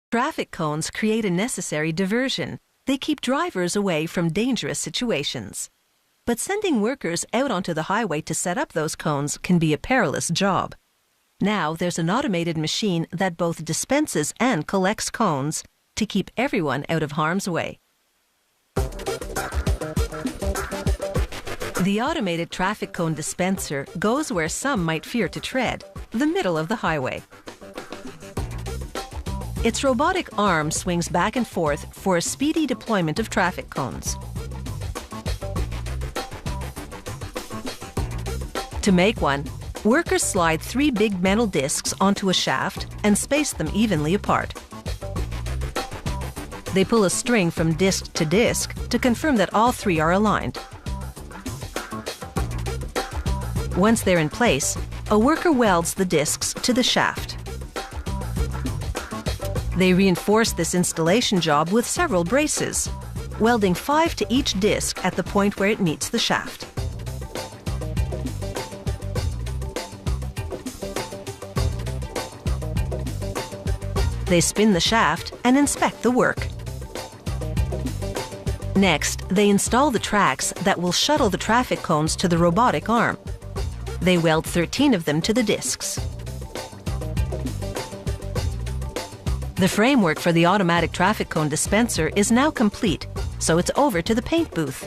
Traffic cones create a necessary diversion. They keep drivers away from dangerous situations. But sending workers out onto the highway to set up those cones can be a perilous job. Now there's an automated machine that both dispenses and collects cones to keep everyone out of harm's way. The automated traffic cone dispenser goes where some might fear to tread, the middle of the highway. Its robotic arm swings back and forth for a speedy deployment of traffic cones. To make one, workers slide 3 big metal discs onto a shaft and space them evenly apart. They pull a string from disc to disc to confirm that all 3 are aligned. Once they're in place, a worker welds the discs to the shaft. They reinforce this installation job with several braces, welding 5 to each disc at the point where it meets the shaft. They spin the shaft and inspect the work. Next, they install the tracks that will shuttle the traffic cones to the robotic arm. They weld 13 of them to the discs. The framework for the automatic traffic cone dispenser is now complete, so it's over to the paint booth.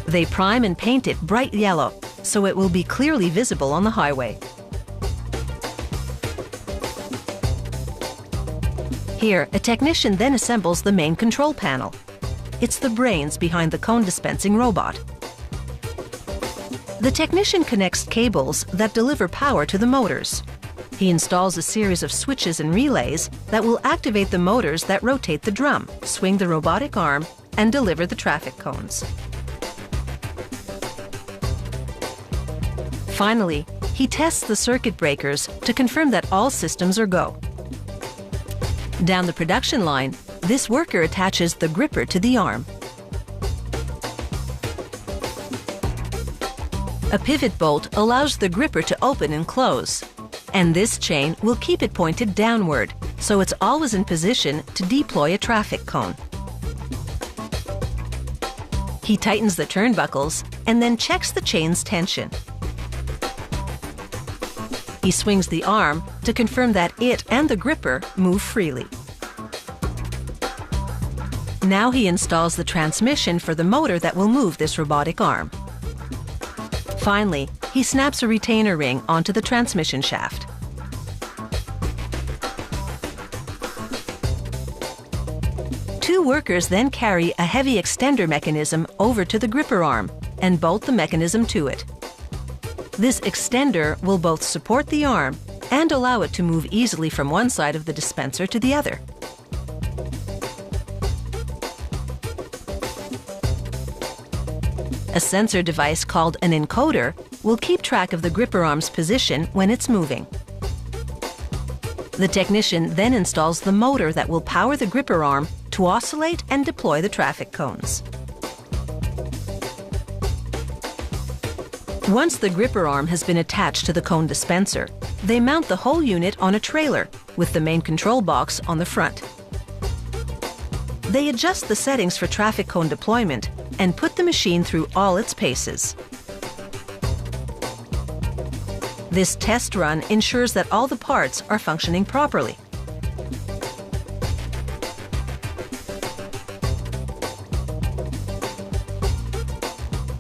They prime and paint it bright yellow, so it will be clearly visible on the highway. Here, a technician then assembles the main control panel. It's the brains behind the cone dispensing robot. The technician connects cables that deliver power to the motors. He installs a series of switches and relays that will activate the motors that rotate the drum, swing the robotic arm, and deliver the traffic cones. Finally, he tests the circuit breakers to confirm that all systems are go. Down the production line, this worker attaches the gripper to the arm. A pivot bolt allows the gripper to open and close, and this chain will keep it pointed downward, so it's always in position to deploy a traffic cone. He tightens the turnbuckles and then checks the chain's tension. He swings the arm to confirm that it and the gripper move freely. Now he installs the transmission for the motor that will move this robotic arm. Finally, he snaps a retainer ring onto the transmission shaft. Two workers then carry a heavy extender mechanism over to the gripper arm and bolt the mechanism to it. This extender will both support the arm and allow it to move easily from one side of the dispenser to the other. A sensor device called an encoder will keep track of the gripper arm's position when it's moving. The technician then installs the motor that will power the gripper arm to oscillate and deploy the traffic cones. Once the gripper arm has been attached to the cone dispenser, they mount the whole unit on a trailer with the main control box on the front. They adjust the settings for traffic cone deployment and put the machine through all its paces. This test run ensures that all the parts are functioning properly.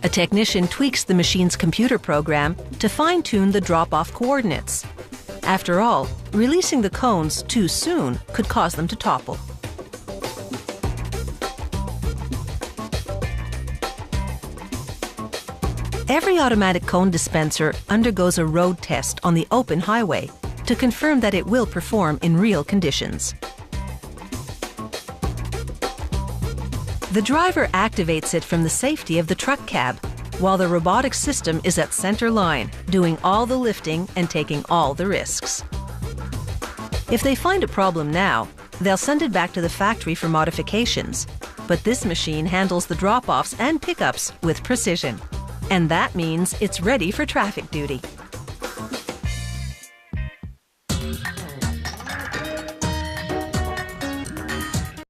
A technician tweaks the machine's computer program to fine-tune the drop-off coordinates. After all, releasing the cones too soon could cause them to topple. Every automatic cone dispenser undergoes a road test on the open highway to confirm that it will perform in real conditions. The driver activates it from the safety of the truck cab, while the robotic system is at center line, doing all the lifting and taking all the risks. If they find a problem now, they'll send it back to the factory for modifications, but this machine handles the drop-offs and pickups with precision. And that means it's ready for traffic duty.